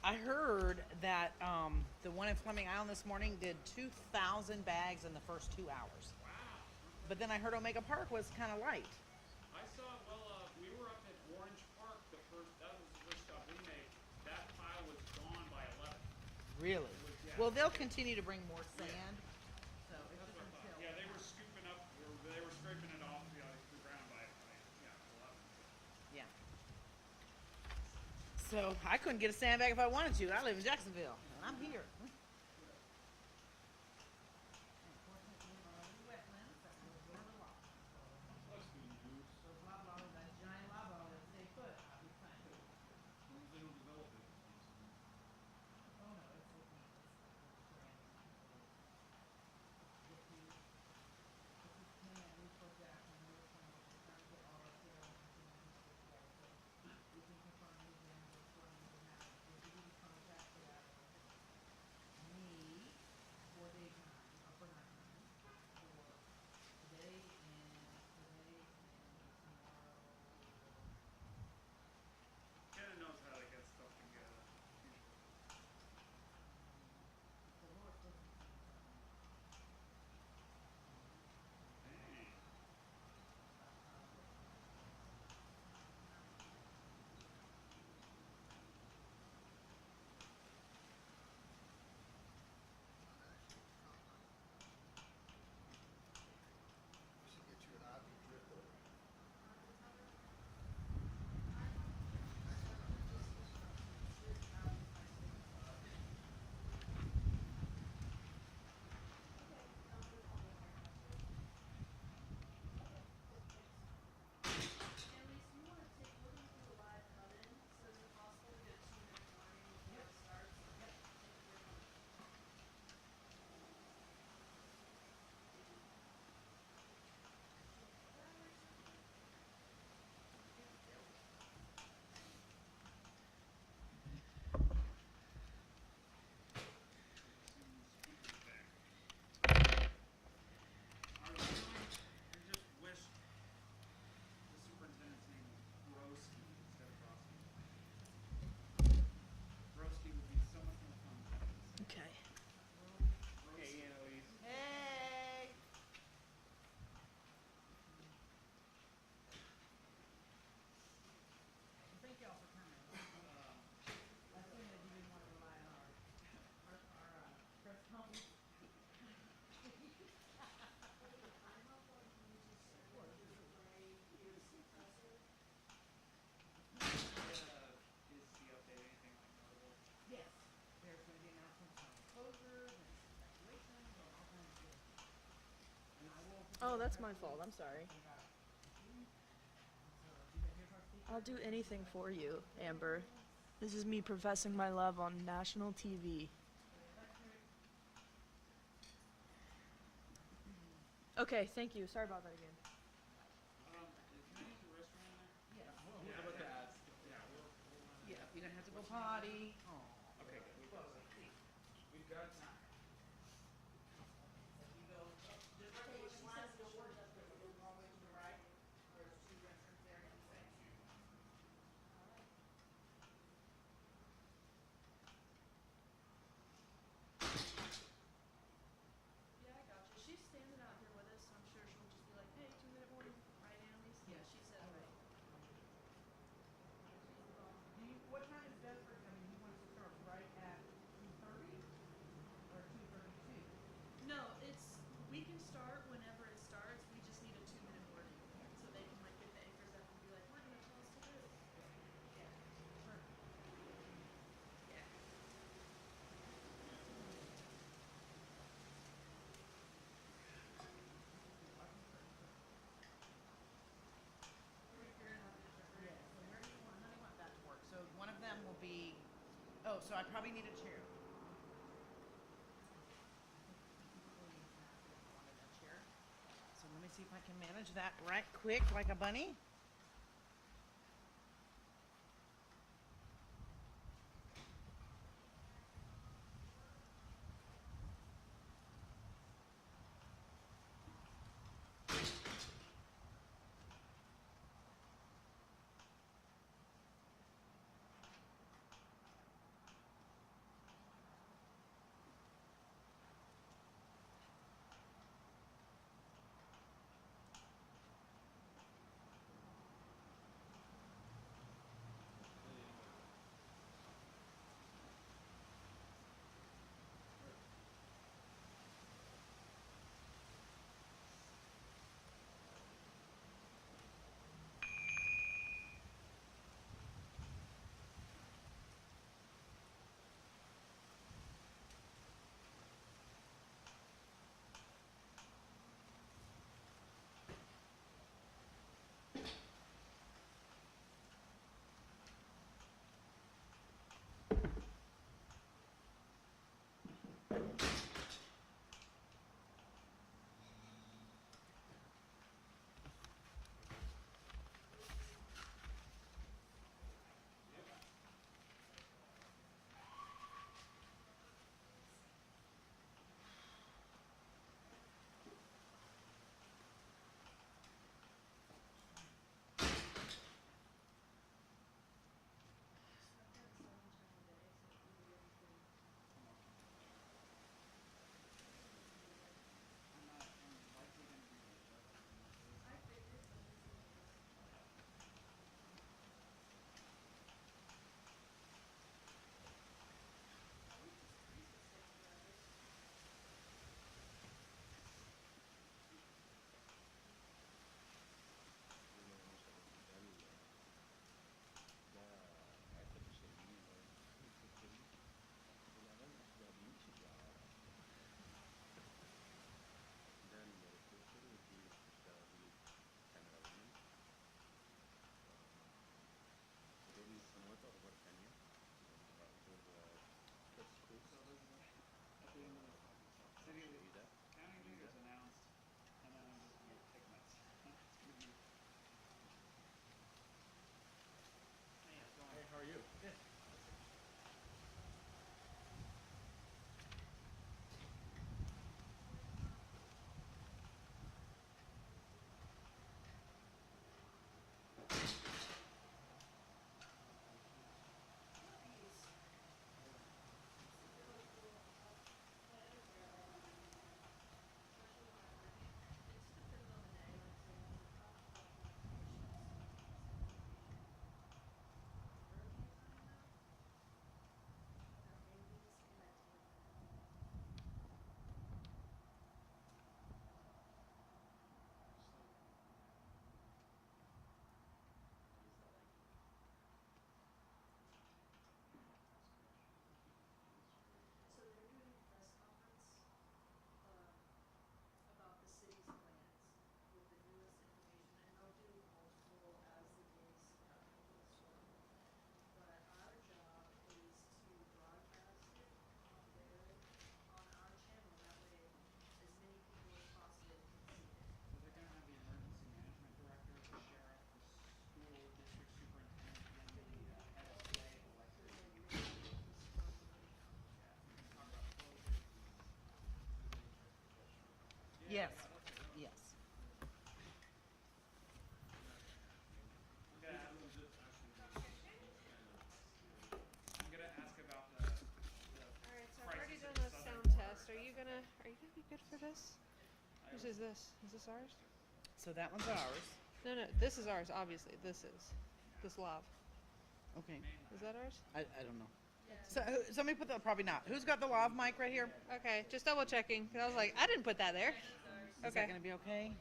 I heard that the one in Fleming Island this morning did 2,000 bags in the first 2 hours. Wow. Okay. But then I heard Omega Park was kind of light. I saw. Well, we were up at Orange Park. The first. That was the first stop we made. That pile was gone by 11. Really? It was. Yeah. Well, they'll They, continue to bring more yeah. sand. So it's That's just what I thought. until. Yeah, they were scooping up. They were scraping it off the ground by yeah 11. Yeah. So I couldn't get a sandbag if I wanted to. I live in Jacksonville, and I'm here. Must be news. As long as they don't develop it. Kenna knows how to get stuff together. Dang. We should get you an Audi drifter. Send the speakers back. I just wish the superintendent's name was Broski instead of Broski. Broski would be so much more fun. Okay. Hey, Annalise. Hey. Thank y'all for coming. I assume that you didn't want to rely on our press conference. Is the update anything like notable? Yes. There's going to be announcements on closures and evacuations and all kinds of good. And I will. Oh, that's my fault. I'm sorry. I'll do anything for you, Amber. This is me professing my love on national TV. Okay, thank you. Sorry about that again. Can I use the restroom in there? Yeah. Yeah, we'll run Yeah. You're going to have to go potty. Oh. Okay, good. We've got time. You go just okay, she says the door does go all the way to the right. There's two restrooms there in the same. Yeah, I got you. She's standing out here with us, so I'm sure she'll just be like, hey, 2 minute warning. Right, Annalise? Yeah. She said right. What time is Bedford coming? He wants to start right at 2:30 or 2:32? No, we can start whenever it starts. We just need a 2 minute warning. So they can like get the anchors up and be like, we're gonna tell us to do. Yeah. Sure. Yeah. Yeah. So where do you want? How do you want that to work? So one of them will be. Oh, so I probably need a chair. So let me see if I can manage that right quick like a bunny. Yes, yes. I'm gonna ask about the Alright, so I've already prices done of a Southern sound Water. test. Are you gonna be good for this? Whose is this? Is this ours? So that one's ours. No, no, this is ours, obviously. This is. This lav. Okay. Is that ours? I don't know. So somebody put the, probably not. Who's got the lav mic right here? Okay, just double checking. 'Cause I was like, I didn't put that there. Is that gonna be okay?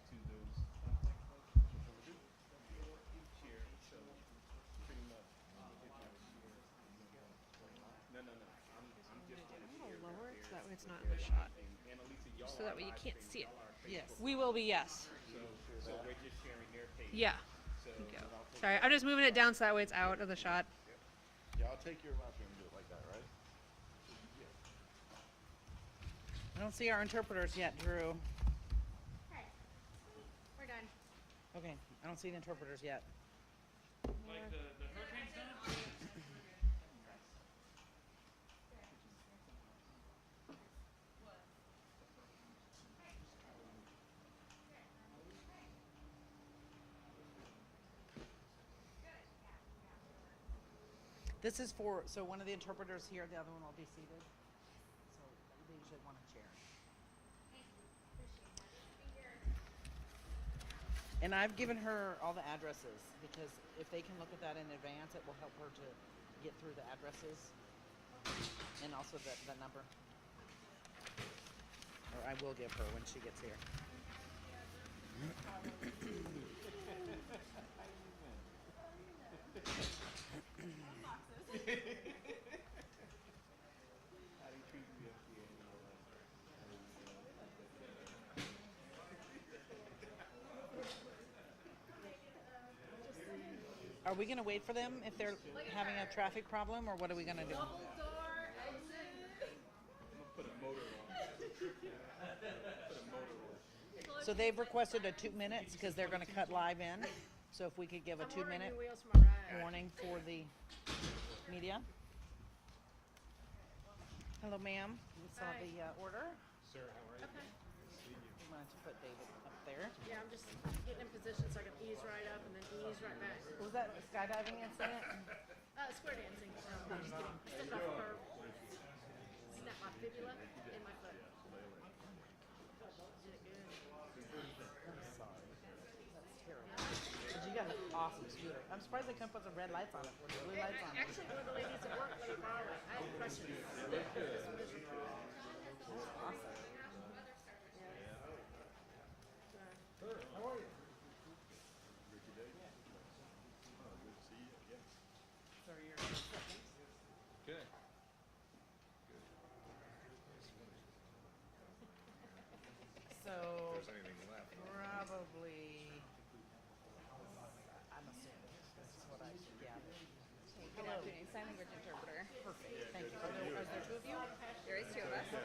I'm gonna lower it so that way it's not in the shot. So that way you can't see it. Yes. We will be, yes. Yeah. There you go. Sorry, I'm just moving it down so that way it's out of the shot. Yeah, I'll take your left hand and do it like that, right? I don't see our interpreters yet, Drew. Okay. We're done. Okay, I don't see the interpreters yet. Like the hurricane's done? This is for, so one of the interpreters here, the other one will be seated. So they usually want a chair. And I've given her all the addresses because if they can look at that in advance, it will help her to get through the addresses and also the number. Or I will give her when she gets here. Are we gonna wait for them if they're having a traffic problem, or what are we gonna do? So they've requested a 2 minutes because they're gonna cut live in. So if we could give a 2-minute warning for the media. Hello, ma'am. We saw Hi. the order. Okay. We wanted to put David up there. Yeah, I'm just getting in position so I can ease right up and then ease right back. Was that a skydiving incident? Square dancing. I'm just kidding. Stepped off a curb. Snapped my fibula and my foot. Did it good. I'm sorry. That's terrible. But you got an awesome scooter. I'm surprised they couldn't put some red lights on it or the blue lights on it. Actually, one of the ladies at work let me borrow it. I had questions. This one is That's awesome. How are you? So you're second. Good. So If there's anything left. probably, I'm assuming, this is what I gathered. Good afternoon, sign language interpreter. Perfect, thank you. Are there two of you? There is two of us. We'll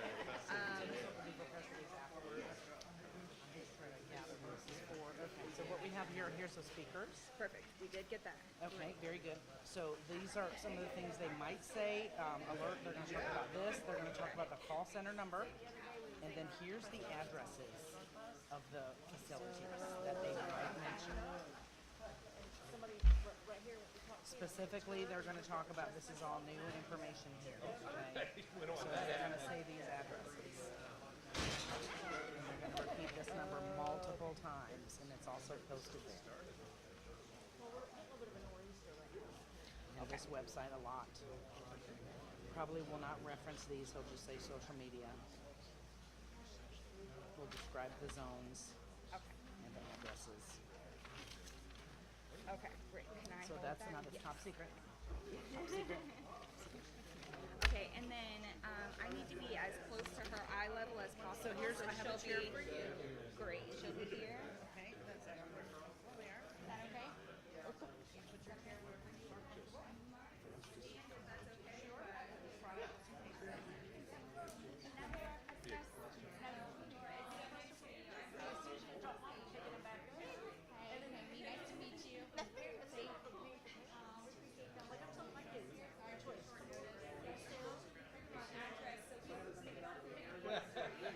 do press release afterwards. I'm just trying to gather who this is for. Okay, so what we have here, here's the speakers. Perfect, we did get that. Okay, very good. So these are some of the things they might say. Alert, they're going to talk about this. They're going to talk about the call center number. And then here's the addresses of the facilities that they might mention. Specifically, they're going to talk about, this is all new information here, okay? So they're going to say these addresses. And they're going to repeat this number multiple times, and it's also posted there. Of this website a lot. Probably will not reference these, he'll just say social media. We'll describe the zones Okay, and the addresses. okay, great. Can I So hold that's that? another Yes. top secret. Top secret. Okay, and then I need to be as close to her eye level as possible. So here's, I have a chair she'll for you. be great. She'll be here. Okay, that's actually there. Is that okay?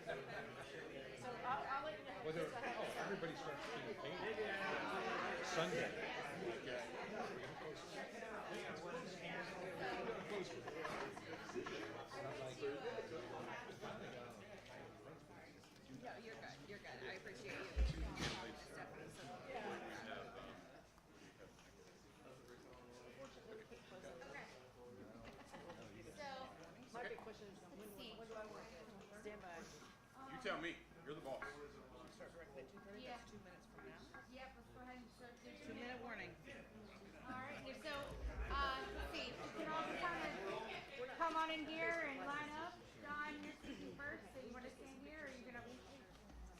So I'll let Sunday. No, you're good. You're good. I appreciate you. Stephanie, so My big question is, when do I work? Stand by. You tell me. You're the boss. Start directly at 2:30. Yeah. That's 2 minutes from now. Yep, let's go ahead and start. 2-minute warning. All right, so, let's see, you can all kind of come on in here and line up. John, you're speaking first, so you want to stand here, or you're gonna,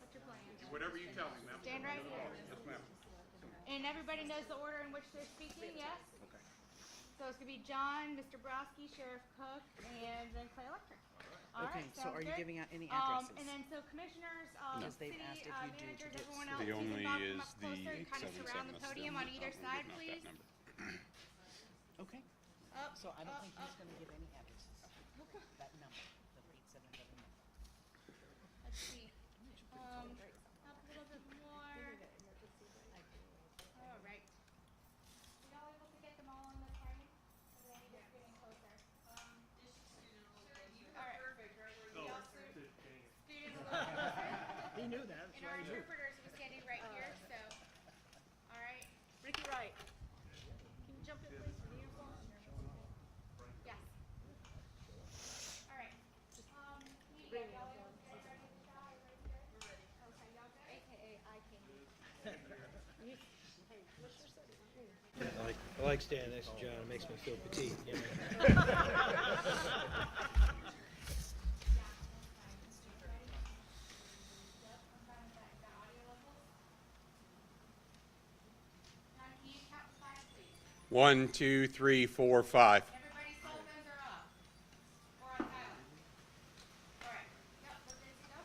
what's your plan? Whatever you tell me, ma'am. Stand right here. Yes, ma'am. And everybody knows the order in which they're speaking, yes? Okay. So it's gonna be John, Mr. Browski, Sheriff Cook, and then Clay Electric. All Okay, right, so sounds are you good. giving out any addresses? And then so commissioners, Because they've city asked if you do managers, to get everyone the else, you can only talk, come is up closer, the kind of surround the 877, podium on either side, please. Okay. Up, So I don't up, think up. he's gonna give any addresses. That number, the 877 number. Let's see. Up a little bit more. All right. Were y'all able to get them all on the frame? Or do I need to get in closer? All right. Y'all scoot in a little closer. He knew that. And our interpreters will be standing right here, so. All right. Ricky Wright. Can you jump in, please, for the uniform? Yes. All right. Media, y'all able to get ready to shot? Everybody good? We're ready. Okay, y'all good? AKA I can be. I like standing next to John. It makes me feel petite. You know? Now, can you count to 5, please? 1, 2, 3, 4, 5. Everybody's cell phones are off. Or on silent. All right. Yep, we're good to go?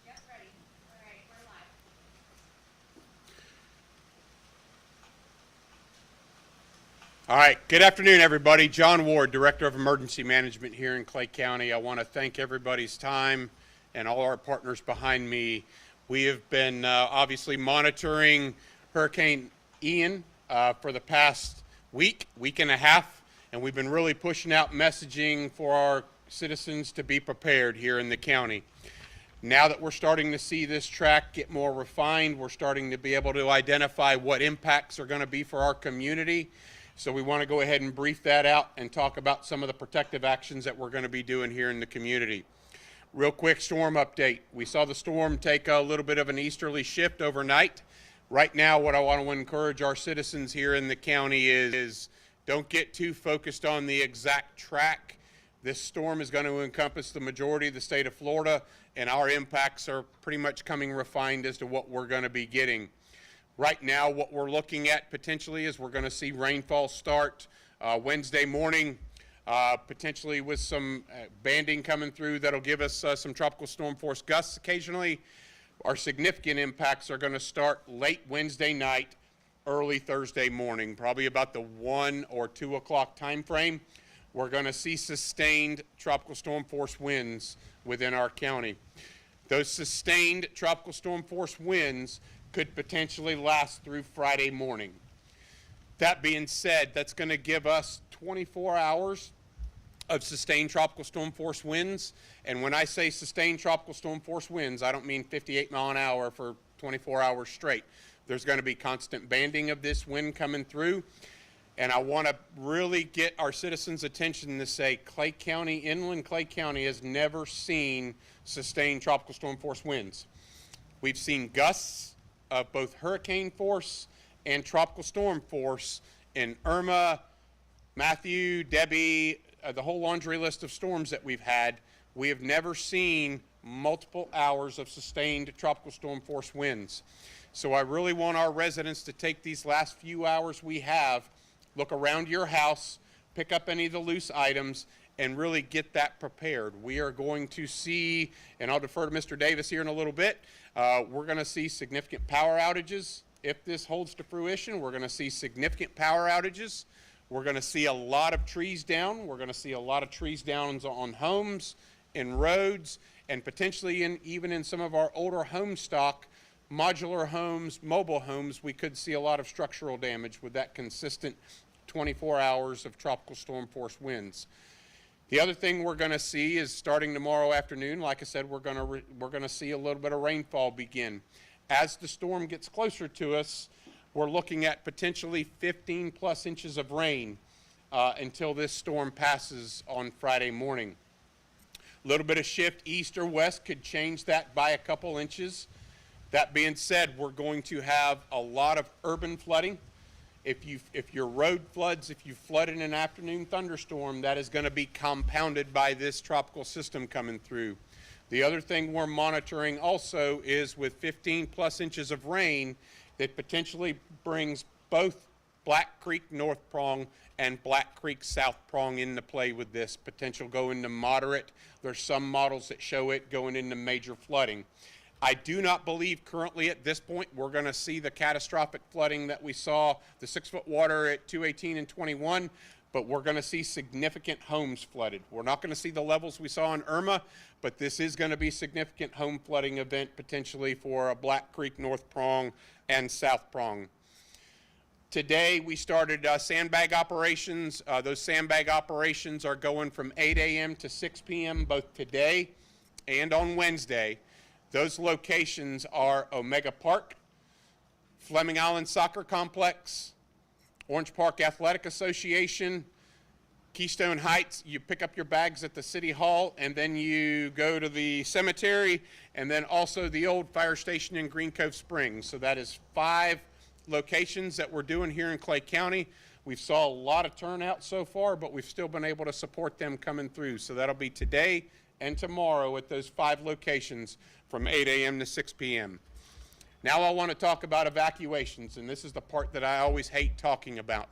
Yep, ready. All right, we're live. All right. Good afternoon, everybody. John Ward, Director of Emergency Management here in Clay County. I want to thank everybody's time and all our partners behind me. We have been obviously monitoring Hurricane Ian for the past week and a half, and we've been really pushing out messaging for our citizens to be prepared here in the county. Now that we're starting to see this track get more refined, we're starting to be able to identify what impacts are going to be for our community. So we want to go ahead and brief that out and talk about some of the protective actions that we're going to be doing here in the community. Real quick storm update. We saw the storm take a little bit of an easterly shift overnight. Right now, what I want to encourage our citizens here in the county is don't get too focused on the exact track. This storm is going to encompass the majority of the state of Florida, and our impacts are pretty much coming refined as to what we're going to be getting. Right now, what we're looking at potentially is we're going to see rainfall start Wednesday morning, potentially with some banding coming through that'll give us some tropical storm force gusts occasionally. Our significant impacts are going to start late Wednesday night, early Thursday morning, probably about the 1 or 2 o'clock time frame. We're going to see sustained tropical storm force winds within our county. Those sustained tropical storm force winds could potentially last through Friday morning. That being said, that's going to give us 24 hours of sustained tropical storm force winds. And when I say sustained tropical storm force winds, I don't mean 58 mile an hour for 24 hours straight. There's going to be constant banding of this wind coming through. And I want to really get our citizens' attention to say Clay County, inland Clay County has never seen sustained tropical storm force winds. We've seen gusts of both hurricane force and tropical storm force in Irma, Matthew, Debbie, the whole laundry list of storms that we've had. We have never seen multiple hours of sustained tropical storm force winds. So I really want our residents to take these last few hours we have, look around your house, pick up any of the loose items, and really get that prepared. We are going to see, and I'll defer to Mr. Davis here in a little bit, we're going to see significant power outages. If this holds to fruition, we're going to see significant power outages. We're going to see a lot of trees down. We're going to see a lot of trees down on homes, in roads, and potentially even in some of our older home stock, modular homes, mobile homes, we could see a lot of structural damage with that consistent 24 hours of tropical storm force winds. The other thing we're going to see is starting tomorrow afternoon, like I said, we're going to see a little bit of rainfall begin. As the storm gets closer to us, we're looking at potentially 15 plus inches of rain until this storm passes on Friday morning. A little bit of shift east or west could change that by a couple inches. That being said, we're going to have a lot of urban flooding. If your road floods, if you flood in an afternoon thunderstorm, that is going to be compounded by this tropical system coming through. The other thing we're monitoring also is with 15 plus inches of rain that potentially brings both Black Creek North Prong and Black Creek South Prong into play with this potential going to moderate. There's some models that show it going into major flooding. I do not believe currently at this point we're going to see the catastrophic flooding that we saw, the 6-foot water at 218 and 21, but we're going to see significant homes flooded. We're not going to see the levels we saw in Irma, but this is going to be a significant home flooding event potentially for a Black Creek North Prong and South Prong. Today we started sandbag operations. Those sandbag operations are going from 8 a.m. to 6 p.m. both today and on Wednesday. Those locations are Omega Park, Fleming Island Soccer Complex, Orange Park Athletic Association, Keystone Heights. You pick up your bags at the City Hall, and then you go to the cemetery, and then also the old fire station in Green Cove Springs. So that is 5 locations that we're doing here in Clay County. We've saw a lot of turnout so far, but we've still been able to support them coming through. So that'll be today and tomorrow at those 5 locations from 8 a.m. to 6 p.m. Now I want to talk about evacuations, and this is the part that I always hate talking about.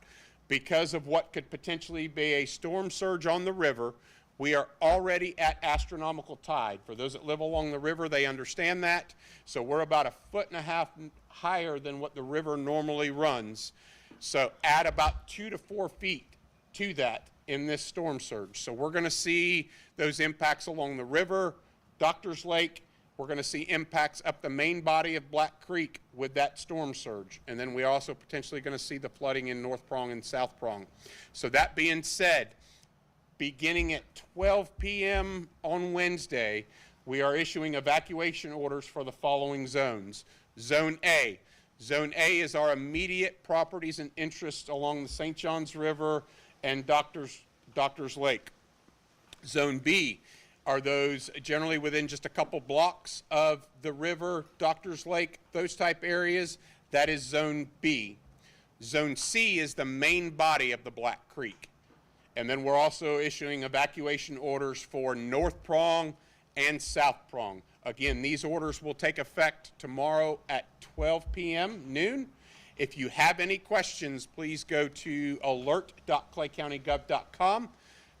Because of what could potentially be a storm surge on the river, we are already at astronomical tide. For those that live along the river, they understand that. So we're about 1.5 feet higher than what the river normally runs. So add about 2 to 4 feet to that in this storm surge. So we're going to see those impacts along the river, Doctors Lake. We're going to see impacts up the main body of Black Creek with that storm surge. And then we're also potentially going to see the flooding in North Prong and South Prong. So that being said, beginning at 12 p.m. on Wednesday, we are issuing evacuation orders for the following zones. Zone A. Zone A is our immediate properties and interests along the St. Johns River and Doctors Lake. Zone B are those generally within just a couple blocks of the river, Doctors Lake, those type areas. That is Zone B. Zone C is the main body of the Black Creek. And then we're also issuing evacuation orders for North Prong and South Prong. Again, these orders will take effect tomorrow at 12 p.m. noon. If you have any questions, please go to alert.claycountygov.com,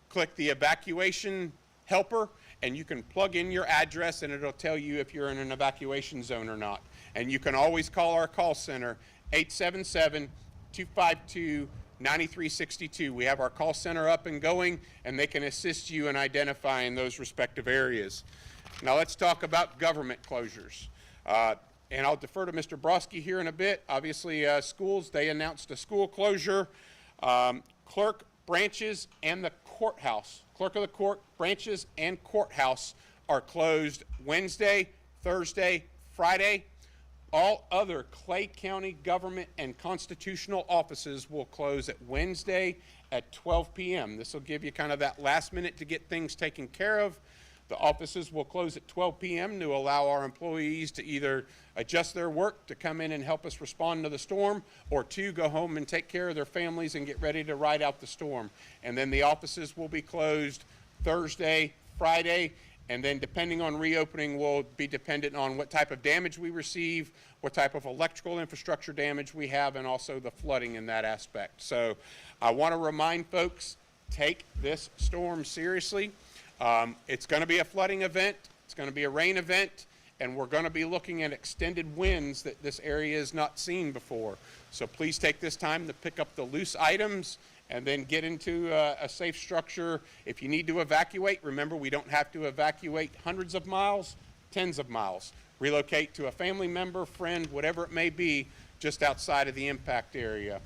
click the evacuation helper, and you can plug in your address and it'll tell you if you're in an evacuation zone or not. And you can always call our call center, 877-252-9362. We have our call center up and going, and they can assist you in identifying those respective areas. Now let's talk about government closures. And I'll defer to Mr. Broski here in a bit. Obviously, schools, they announced a school closure. Clerk, branches, and the courthouse, clerk of the court, branches, and courthouse are closed Wednesday, Thursday, Friday. All other Clay County government and constitutional offices will close at Wednesday at 12 p.m. This will give you kind of that last minute to get things taken care of. The offices will close at 12 p.m. to allow our employees to either adjust their work to come in and help us respond to the storm, or to go home and take care of their families and get ready to ride out the storm. And then the offices will be closed Thursday, Friday, and then depending on reopening will be dependent on what type of damage we receive, what type of electrical infrastructure damage we have, and also the flooding in that aspect. So I want to remind folks, take this storm seriously. It's going to be a flooding event, it's going to be a rain event, and we're going to be looking at extended winds that this area has not seen before. So please take this time to pick up the loose items and then get into a safe structure. If you need to evacuate, remember we don't have to evacuate hundreds of miles, tens of miles. relocate to a family member, friend, whatever it may be, just outside of the impact area.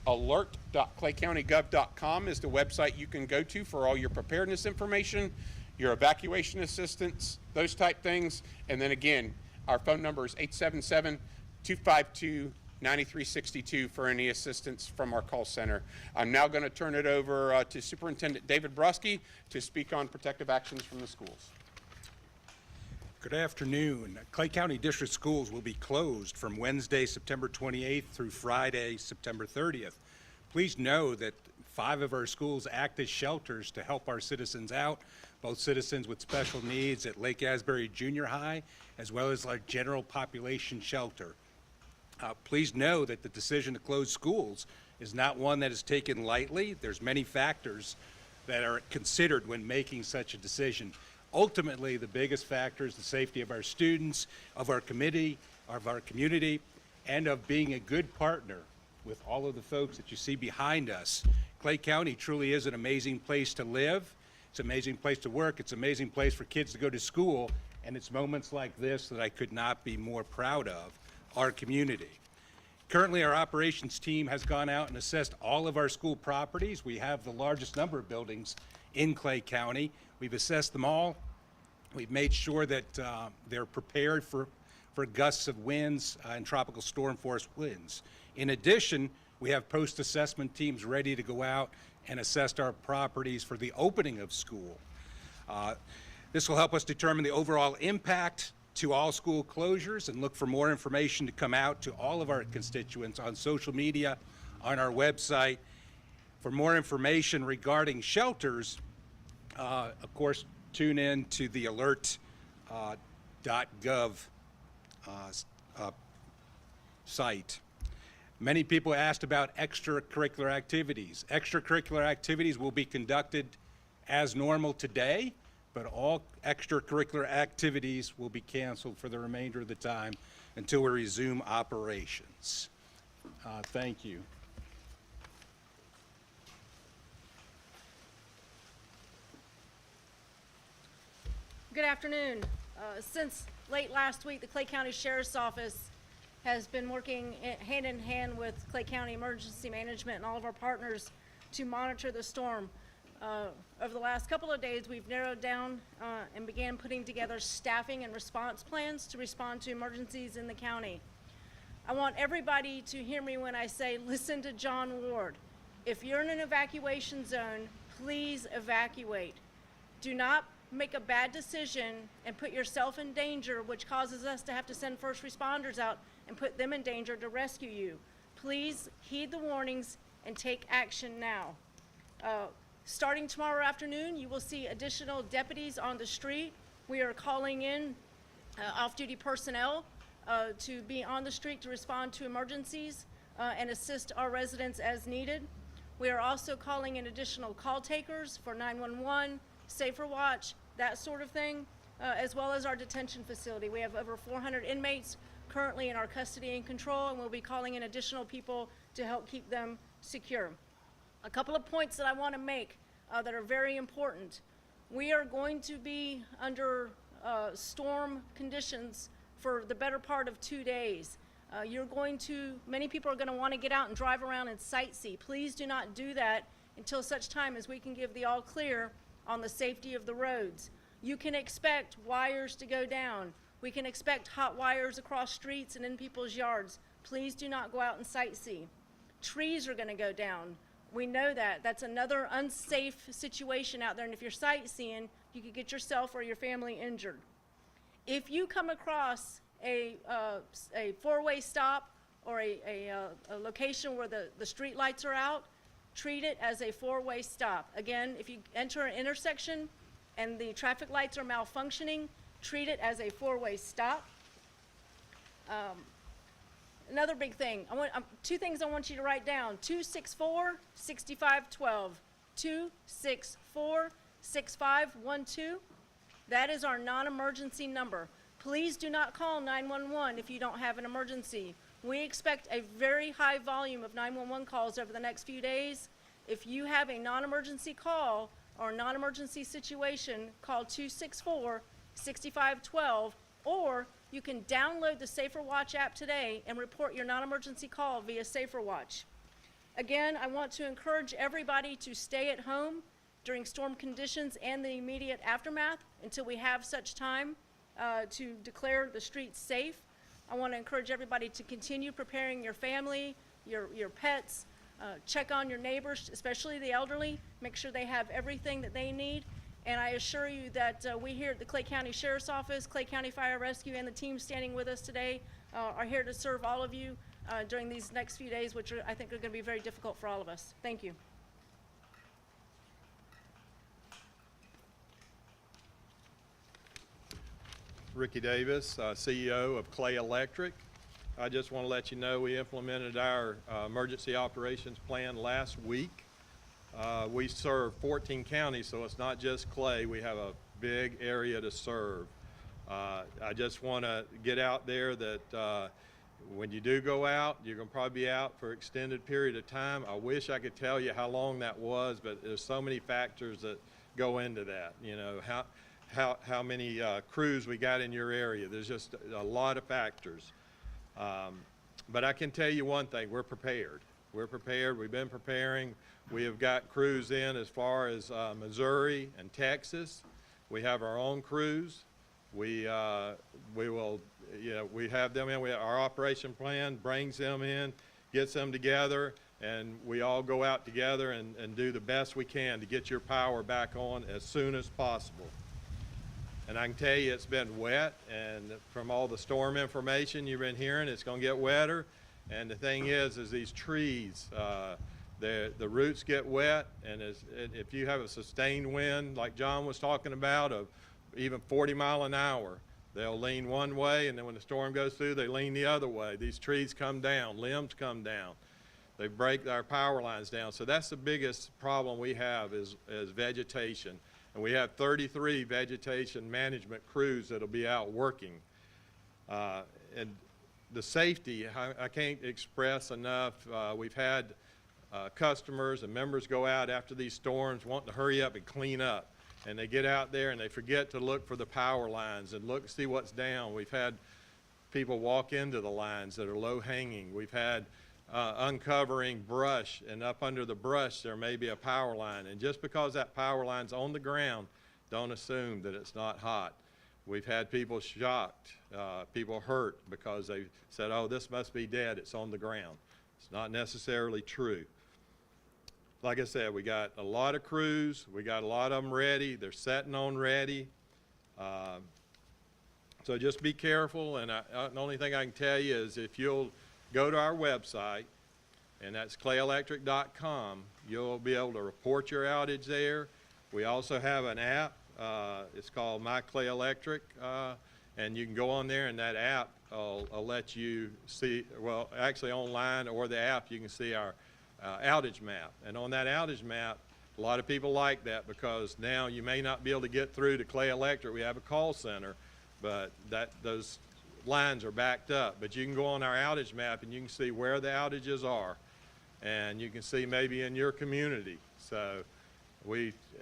Alert.claycountygov.com is the website you can go to for all your preparedness information, your evacuation assistance, those type things. And then again, our phone number is 877-252-9362 for any assistance from our call center. I'm now going to turn it over to Superintendent David Broski to speak on protective actions from the schools. Good afternoon. Clay County District Schools will be closed from Wednesday, September 28th through Friday, September 30th. Please know that 5 of our schools act as shelters to help our citizens out, both citizens with special needs at Lake Asbury Junior High, as well as our general population shelter. Please know that the decision to close schools is not one that is taken lightly. There's many factors that are considered when making such a decision. Ultimately, the biggest factor is the safety of our students, of our community, and of being a good partner with all of the folks that you see behind us. Clay County truly is an amazing place to live. It's an amazing place to work. It's an amazing place for kids to go to school. And it's moments like this that I could not be more proud of our community. Currently, our operations team has gone out and assessed all of our school properties. We have the largest number of buildings in Clay County. We've assessed them all. We've made sure that they're prepared for gusts of winds and tropical storm force winds. In addition, we have post-assessment teams ready to go out and assess our properties for the opening of school. This will help us determine the overall impact to all school closures and look for more information to come out to all of our constituents on social media, on our website. For more information regarding shelters, of course, tune in to the alert.gov site. Many people asked about extracurricular activities. Extracurricular activities will be conducted as normal today, but all extracurricular activities will be canceled for the remainder of the time until we resume operations. Thank you. Good afternoon. Since late last week, the Clay County Sheriff's Office has been working hand in hand with Clay County Emergency Management and all of our partners to monitor the storm. Over the last couple of days, we've narrowed down and began putting together staffing and response plans to respond to emergencies in the county. I want everybody to hear me when I say, listen to John Ward. If you're in an evacuation zone, please evacuate. Do not make a bad decision and put yourself in danger, which causes us to have to send first responders out and put them in danger to rescue you. Please heed the warnings and take action now. Starting tomorrow afternoon, you will see additional deputies on the street. We are calling in off-duty personnel to be on the street to respond to emergencies and assist our residents as needed. We are also calling in additional call takers for 911, Safer Watch, that sort of thing, as well as our detention facility. We have over 400 inmates currently in our custody and control, and we'll be calling in additional people to help keep them secure. A couple of points that I want to make that are very important. We are going to be under storm conditions for the better part of 2 days. Many people are going to want to get out and drive around and sightsee. Please do not do that until such time as we can give the all clear on the safety of the roads. You can expect wires to go down. We can expect hot wires across streets and in people's yards. Please do not go out and sightsee. Trees are going to go down. We know that. That's another unsafe situation out there, and if you're sightseeing, you could get yourself or your family injured. If you come across a four-way stop or a location where the street lights are out, treat it as a four-way stop. Again, if you enter an intersection and the traffic lights are malfunctioning, treat it as a four-way stop. Another big thing, two things I want you to write down. 264-6512. 264-6512. That is our non-emergency number. Please do not call 911 if you don't have an emergency. We expect a very high volume of 911 calls over the next few days. If you have a non-emergency call or a non-emergency situation, call 264-6512, or You can download the Safer Watch app today and report your non-emergency call via Safer Watch. Again, I want to encourage everybody to stay at home during storm conditions and the immediate aftermath until we have such time to declare the streets safe. I want to encourage everybody to continue preparing your family, your pets, check on your neighbors, especially the elderly, make sure they have everything that they need. And I assure you that we here at the Clay County Sheriff's Office, Clay County Fire Rescue, and the team standing with us today are here to serve all of you during these next few days, which I think are going to be very difficult for all of us. Thank you. Ricky Davis, CEO of Clay Electric. I just want to let you know we implemented our emergency operations plan last week. We serve 14 counties, so it's not just Clay. We have a big area to serve. I just want to get out there that when you do go out, you're going to probably be out for an extended period of time. I wish I could tell you how long that was, but there's so many factors that go into that. You know, how many crews we got in your area. There's just a lot of factors. But I can tell you one thing, we're prepared. We're prepared, we've been preparing. We have got crews in as far as Missouri and Texas. We have our own crews. We will, you know, we have them in. Our operation plan brings them in, gets them together, and we all go out together and do the best we can to get your power back on as soon as possible. And I can tell you it's been wet, and from all the storm information you've been hearing, it's going to get wetter. And the thing is these trees, the roots get wet, and if you have a sustained wind like John was talking about of even 40 miles an hour, they'll lean one way, and then when the storm goes through, they lean the other way. These trees come down, limbs come down. They break our power lines down. So that's the biggest problem we have is vegetation. And we have 33 vegetation management crews that'll be out working. And the safety, I can't express enough. We've had customers and members go out after these storms wanting to hurry up and clean up. And they get out there and they forget to look for the power lines and look, see what's down. We've had people walk into the lines that are low hanging. We've had uncovering brush, and up under the brush there may be a power line. And just because that power line's on the ground, don't assume that it's not hot. We've had people shocked, people hurt because they said, oh, this must be dead, it's on the ground. It's not necessarily true. Like I said, we got a lot of crews, we got a lot of them ready, they're setting on ready. So just be careful, and the only thing I can tell you is if you'll go to our website, and that's clayelectric.com, you'll be able to report your outage there. We also have an app, it's called My Clay Electric, and you can go on there, and that app will let you see, well, actually online or the app, you can see our outage map. And on that outage map, a lot of people like that because now you may not be able to get through to Clay Electric. We have a call center, but those lines are backed up. But you can go on our outage map and you can see where the outages are, and you can see maybe in your community. So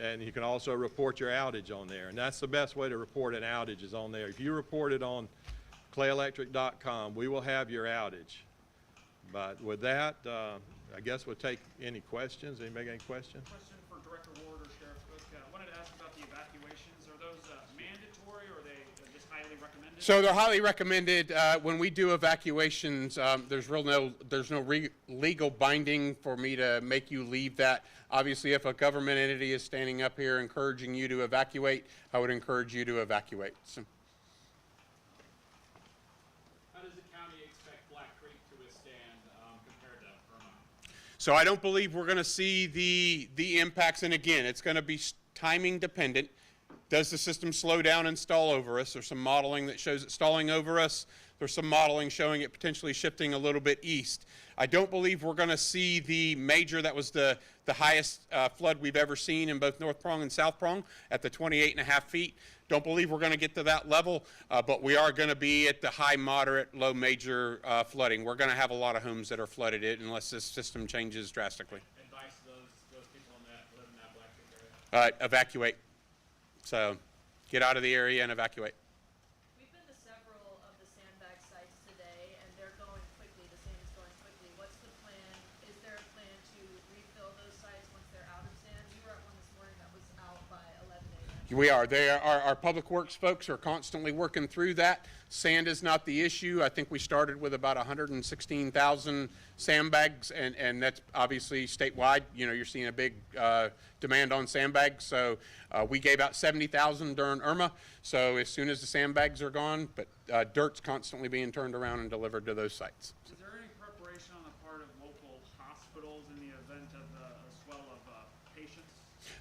and you can also report your outage on there, and that's the best way to report an outage is on there. If you report it on clayelectric.com, we will have your outage. But with that, I guess we'll take any questions. Anybody got any questions? Question for Director Ward or Sheriff Cook. I wanted to ask about the evacuations. Are those mandatory, or are they just highly recommended? So they're highly recommended. When we do evacuations, there's no legal binding for me to make you leave that. Obviously, if a government entity is standing up here encouraging you to evacuate, I would encourage you to evacuate. So. How does the county expect Black Creek to withstand compared to Vermont? So I don't believe we're going to see the impacts, and again, it's going to be timing dependent. Does the system slow down and stall over us? There's some modeling that shows it stalling over us. There's some modeling showing it potentially shifting a little bit east. I don't believe we're going to see the major, that was the highest flood we've ever seen in both North Prong and South Prong at the 28.5 feet. Don't believe we're going to get to that level, but we are going to be at the high, moderate, low, major flooding. We're going to have a lot of homes that are flooded unless this system changes drastically. Advice to those people that live in that Black Creek area? Evacuate. So get out of the area and evacuate. We've been to several of the We are. Our public works folks are constantly working through that. Sand is not the issue. I think we started with about 116,000 sandbags, and that's obviously statewide. You know, you're seeing a big demand on sandbags. So we gave out 70,000 during Irma. So as soon as the sandbags are gone, but dirt's constantly being turned around and delivered to those sites. Is there any preparation on the part of local hospitals in the event of a swell of patients?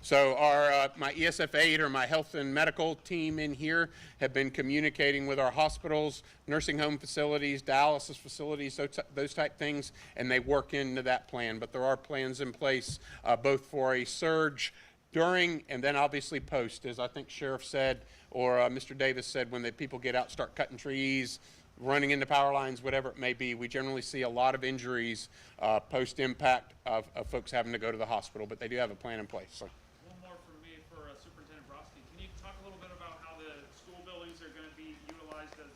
So our my ESF aide or my health and medical team in here have been communicating with our hospitals, nursing home facilities, dialysis facilities, those type things, and they work into that plan. But there are plans in place both for a surge during and then obviously post, as I think Sheriff said or Mr. Davis said, when the people get out, start cutting trees, running into power lines, whatever it may be. We generally see a lot of injuries post-impact of folks having to go to the hospital, but they do have a plan in place. So. One more from me for Superintendent Brodsky. Can you talk a little bit about how the school buildings are going to be utilized as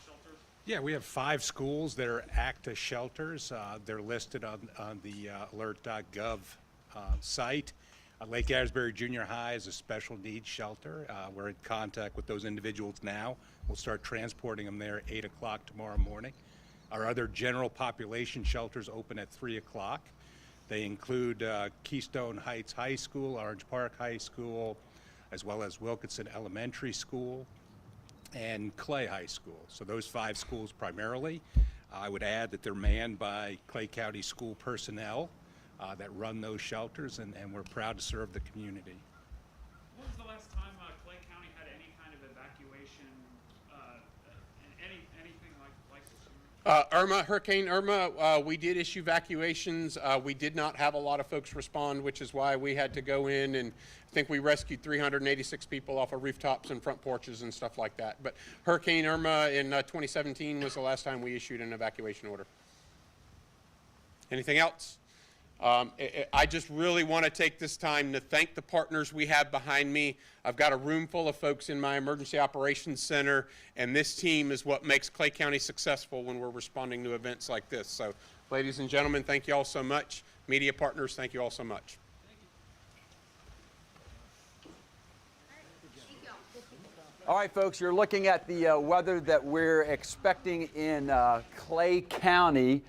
shelters? Yeah, we have 5 schools that are ACTA shelters. They're listed on the alert.gov site. Lake Asbury Junior High is a special needs shelter. We're in contact with those individuals now. We'll start transporting them there at 8 o'clock tomorrow morning. Our other general population shelters open at 3 o'clock. They include Keystone Heights High School, Orange Park High School, as well as Wilkinson Elementary School and Clay High School. So those 5 schools primarily. I would add that they're manned by Clay County school personnel that run those shelters, and we're proud to serve the community. When was the last time Clay County had any kind of evacuation, anything like this? Hurricane Irma, we did issue evacuations. We did not have a lot of folks respond, which is why we had to go in, and I think we rescued 386 people off of rooftops and front porches and stuff like that. But Hurricane Irma in 2017 was the last time we issued an evacuation order. Anything else? I just really want to take this time to thank the partners we have behind me. I've got a room full of folks in my Emergency Operations Center, and this team is what makes Clay County successful when we're responding to events like this. So, ladies and gentlemen, thank you all so much. Media partners, thank you all so much. All right, folks, you're looking at the weather that we're expecting in Clay County,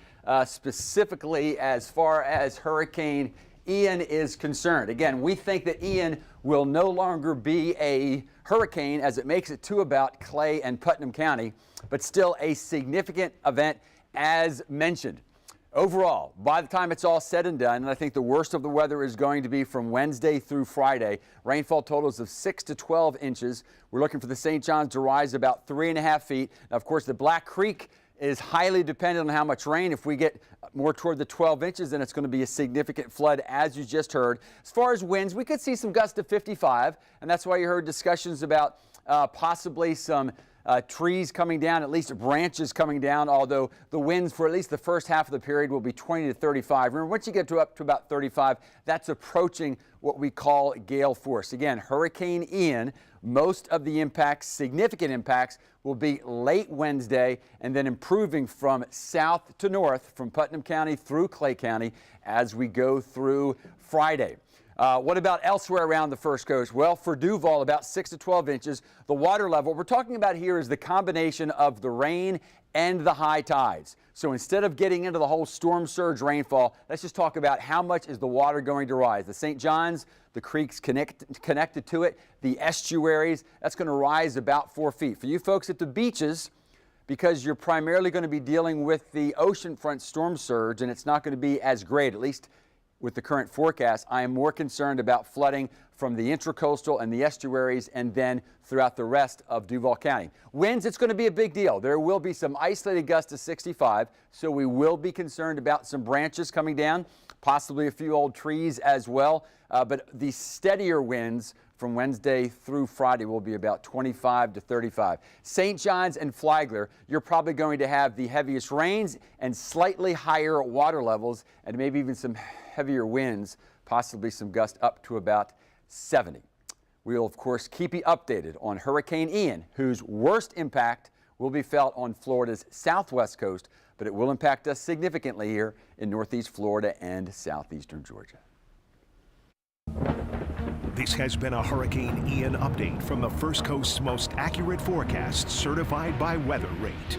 specifically as far as Hurricane Ian is concerned. Again, we think that Ian will no longer be a hurricane as it makes it to about Clay and Putnam County, but still a significant event as mentioned. Overall, by the time it's all said and done, and I think the worst of the weather is going to be from Wednesday through Friday, rainfall totals of 6 to 12 inches. We're looking for the St. Johns to rise about 3.5 feet. Now, of course, the Black Creek is highly dependent on how much rain. If we get more toward the 12 inches, then it's going to be a significant flood, as you just heard. As far as winds, we could see some gusts of 55, and that's why you heard discussions about possibly some trees coming down, at least branches coming down, although the winds for at least the first half of the period will be 20 to 35. Remember, once you get up to about 35, that's approaching what we call gale force. Again, Hurricane Ian, most of the impacts, significant impacts, will be late Wednesday and then improving from south to north from Putnam County through Clay County as we go through Friday. What about elsewhere around the First Coast? Well, for Duval, about 6 to 12 inches. The water level we're talking about here is the combination of the rain and the high tides. So instead of getting into the whole storm surge rainfall, let's just talk about how much is the water going to rise. The St. Johns, the creeks connected to it, the estuaries, that's going to rise about 4 feet. For you folks at the beaches, because you're primarily going to be dealing with the oceanfront storm surge, and it's not going to be as great, at least with the current forecast, I am more concerned about flooding from the intracoastal and the estuaries and then throughout the rest of Duval County. Winds, it's going to be a big deal. There will be some isolated gusts to 65, so we will be concerned about some branches coming down, possibly a few old trees as well. But the steadier winds from Wednesday through Friday will be about 25 to 35. St. John's and Flagler, you're probably going to have the heaviest rains and slightly higher water levels and maybe even some heavier winds, possibly some gusts up to about 70. We'll, of course, keep you updated on Hurricane Ian, whose worst impact will be felt on Florida's southwest coast, but it will impact us significantly here in northeast Florida and southeastern Georgia. This has been a Hurricane Ian update from the First Coast's most accurate forecast certified by Weather Rate.